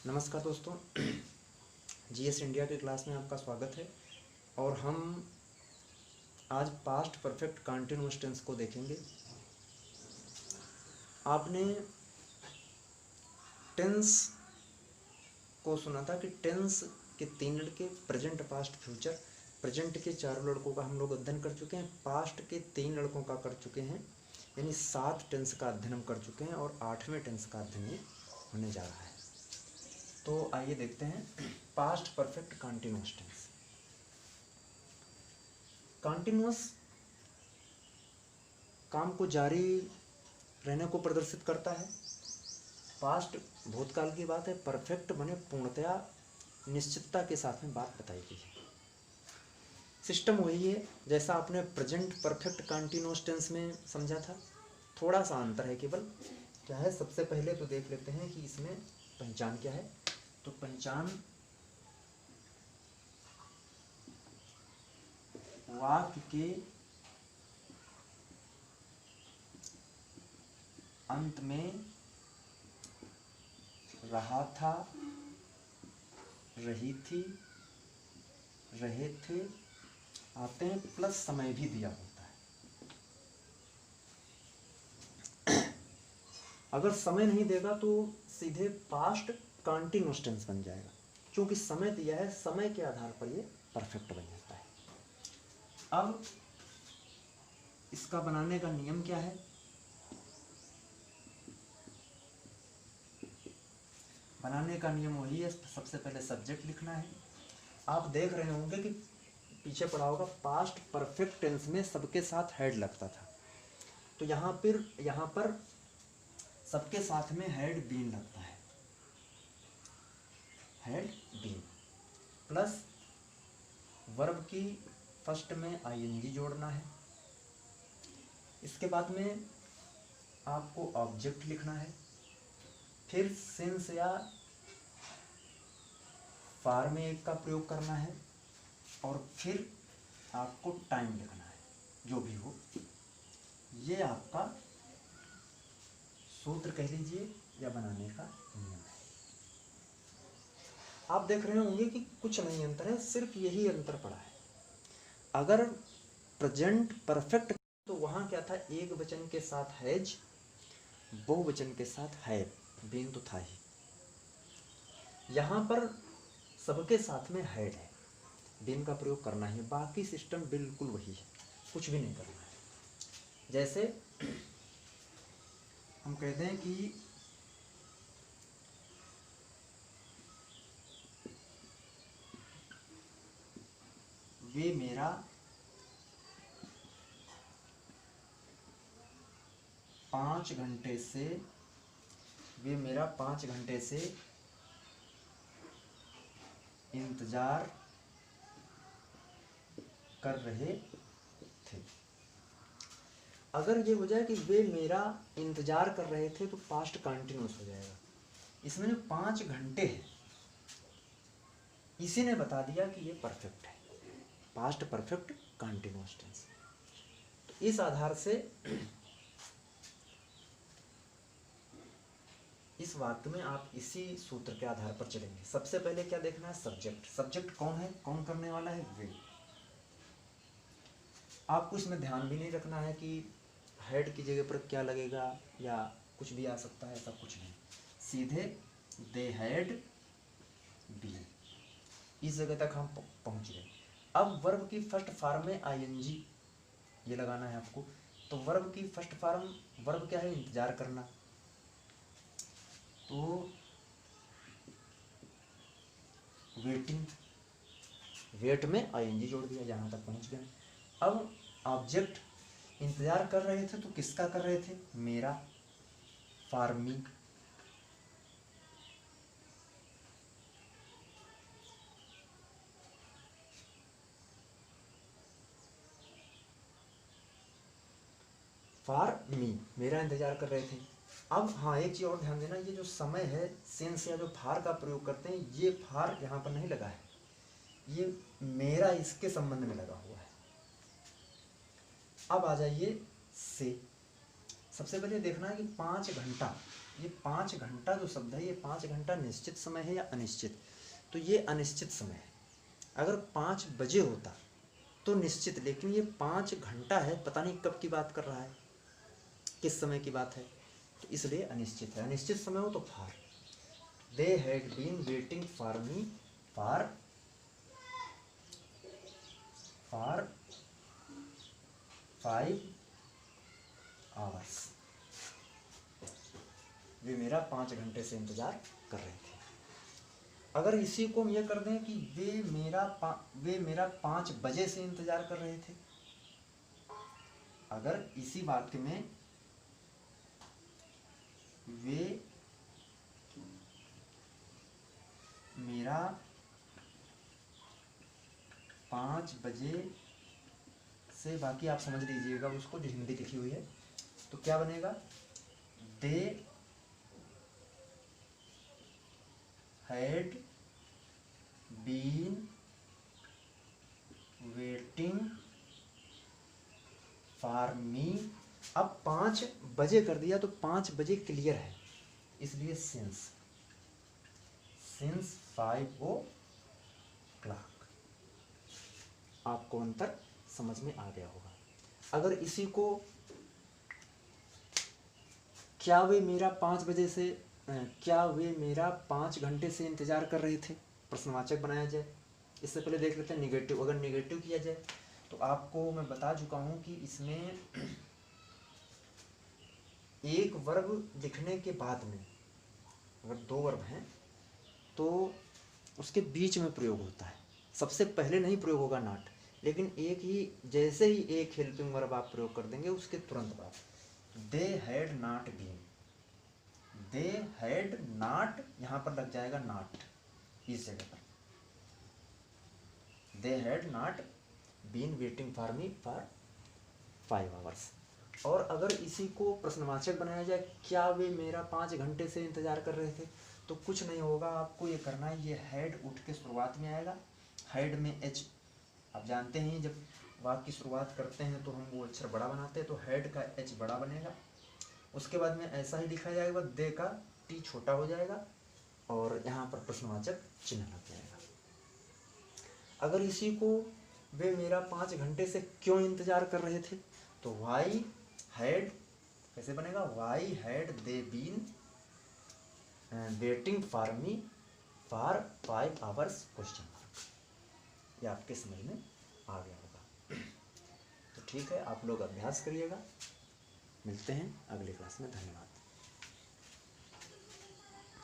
नमस्कार दोस्तों, GS India की क्लास में आपका स्वागत है। और हम आज पास्ट परफेक्ट कंटीन्यूअस टेंस को देखेंगे। आपने टेंस को सुना था कि टेंस के 3 लड़के, प्रेजेंट, पास्ट, फ्यूचर। प्रेजेंट के 4 लड़कों का हम लोग अध्ययन कर चुके हैं, पास्ट के 3 लड़कों का कर चुके हैं, यानी 7 टेंस का अध्ययन हम कर चुके हैं और 8वें टेंस का अध्ययन ये होने जा रहा है। तो आइए देखते हैं past perfect continuous tense. Continuous काम को जारी रहने को प्रदर्शित करता है। पास्ट भूतकाल की बात है, परफेक्ट माने पूर्णतया निश्चितता के साथ में बात बताई गई है। सिस्टम वही है जैसा आपने प्रेजेंट परफेक्ट कंटीन्यूअस टेंस में समझा था, थोड़ा सा अंतर है केवल। क्या है, सबसे पहले तो देख लेते हैं कि इसमें पहचान क्या है। तो पहचान वाक्य के अंत में रहा था, रही थी, रहे थे आते हैं, प्लस समय भी दिया होता है। अगर समय नहीं देगा तो सीधे पास्ट कंटीन्यूअस टेंस बन जाएगा। क्योंकि समय दिया है, समय के आधार पर ये परफेक्ट बन जाता है। अब इसका बनाने का नियम क्या है? बनाने का नियम वही है, सबसे पहले सब्जेक्ट लिखना है। आप देख रहे होंगे कि पीछे पड़ा होगा, पास्ट परफेक्ट टेंस में सबके साथ हेड लगता था। तो यहाँ पर सबके साथ में हेड बीन लगता है, हेड बीन प्लस वर्ब की फर्स्ट में आईएनजी जोड़ना है। इसके बाद में आपको ऑब्जेक्ट लिखना है, फिर सिंस या फार में एक का प्रयोग करना है, और फिर आपको टाइम लिखना है, जो भी हो। ये आपका सूत्र कह लीजिए या बनाने का नियम है। आप देख रहे होंगे कि कुछ नहीं अंतर है, सिर्फ यही अंतर पड़ा है। अगर प्रेजेंट परफेक्ट तो वहां क्या था, एक वचन के साथ हैज, बहुवचन के साथ हैव, बीन तो था ही। यहां पर सबके साथ में हैड है, बीन का प्रयोग करना है। बाकी सिस्टम बिल्कुल वही है, कुछ भी नहीं करना है। जैसे हम कहते हैं कि वे मेरा 5 घंटे से इंतजार कर रहे थे। अगर ये हो जाए कि वे मेरा इंतजार कर रहे थे तो पास्ट कंटिन्यूअस हो जाएगा। इसमें 5 घंटे है, इसी ने बता दिया कि ये परफेक्ट है, पास्ट परफेक्ट कंटिन्यूअस टेंस। तो इस आधार से इस वाक्य में आप इसी सूत्र के आधार पर चलेंगे। सबसे पहले क्या देखना है, सब्जेक्ट। सब्जेक्ट कौन है, कौन करने वाला है, वे। आपको इसमें ध्यान भी नहीं रखना है कि हेड की जगह पर क्या लगेगा या कुछ भी आ सकता है, सब कुछ नहीं, सीधे दे हैड बीन, इस जगह तक हम पहुंच गए। अब वर्ब की फर्स्ट फॉर्म में आईएनजी ये लगाना है आपको। तो वर्ब की फर्स्ट फॉर्म, वर्ब क्या है, इंतजार करना। तो वेटिंग, वेट में आईएनजी जोड़ दिया, जहां तक पहुंच गए। अब ऑब्जेक्ट, इंतजार कर रहे थे तो किसका कर रहे थे, मेरा, फॉर मी। फॉर मी, मेरा इंतजार कर रहे थे। अब हाँ, एक चीज और ध्यान देना, ये जो समय है, सिंस या जो फार का प्रयोग करते हैं, ये फार यहाँ पर नहीं लगा है, ये मेरा इसके संबंध में लगा हुआ है। अब आ जाइए से। सबसे पहले देखना है कि 5 घंटा, ये 5 घंटा जो शब्द है, ये 5 घंटा निश्चित समय है या अनिश्चित? तो ये अनिश्चित समय है। अगर 5 बजे होता तो निश्चित, लेकिन ये 5 घंटा है, पता नहीं कब की बात कर रहा है, किस समय की बात है, तो इसलिए अनिश्चित है। अनिश्चित समय हो तो फार। They had been waiting for me for 5 hours. वे मेरा 5 घंटे से इंतजार कर रहे थे। अगर इसी को हम ये कर दें कि वे मेरा 5 बजे से इंतजार कर रहे थे, अगर इसी वाक्य में वे मेरा 5 बजे से, बाकी आप समझ लीजिएगा उसको जो हिंदी लिखी हुई है, तो क्या बनेगा? They had been waiting for me. अब 5 बजे कर दिया तो 5 बजे क्लियर है, इसलिए सिंस 5 o'clock। आपको अंतर समझ में आ गया होगा। अगर इसी को क्या वे मेरा 5 घंटे से इंतजार कर रहे थे, प्रश्नवाचक बनाया जाए। इससे पहले देख लेते हैं निगेटिव। अगर निगेटिव किया जाए तो आपको मैं बता चुका हूं कि इसमें एक वर्ब लिखने के बाद में अगर 2 वर्ब हैं तो उसके बीच में प्रयोग होता है। सबसे पहले नहीं प्रयोग होगा नॉट, लेकिन जैसे ही एक हेल्पिंग वर्ब आप प्रयोग कर देंगे उसके तुरंत बाद, they had not been, they had not, यहाँ पर लग जाएगा नॉट इस जगह पर, they had not been waiting for me for 5 hours. और अगर इसी को प्रश्नवाचक बनाया जाए, क्या वे मेरा 5 घंटे से इंतजार कर रहे थे, तो कुछ नहीं होगा, आपको ये करना है, ये हैड उठ के शुरुआत में आएगा। हैड में एच, आप जानते हैं जब वाक्य की शुरुआत करते हैं तो हम वो अक्षर बड़ा बनाते हैं, तो हैड का एच बड़ा बनेगा। उसके बाद में ऐसा ही लिखा जाएगा, दे का टी छोटा हो जाएगा और यहाँ पर प्रश्नवाचक चिन्ह लग जाएगा। अगर इसी को वे मेरा 5 घंटे से क्यों इंतजार कर रहे थे, तो वाई हैड कैसे बनेगा, why had they been waiting for me for 5 hours question mark. ये आपके समझ में आ गया होगा। तो ठीक है, आप लोग अभ्यास करिएगा। मिलते हैं अगले क्लास में। धन्यवाद।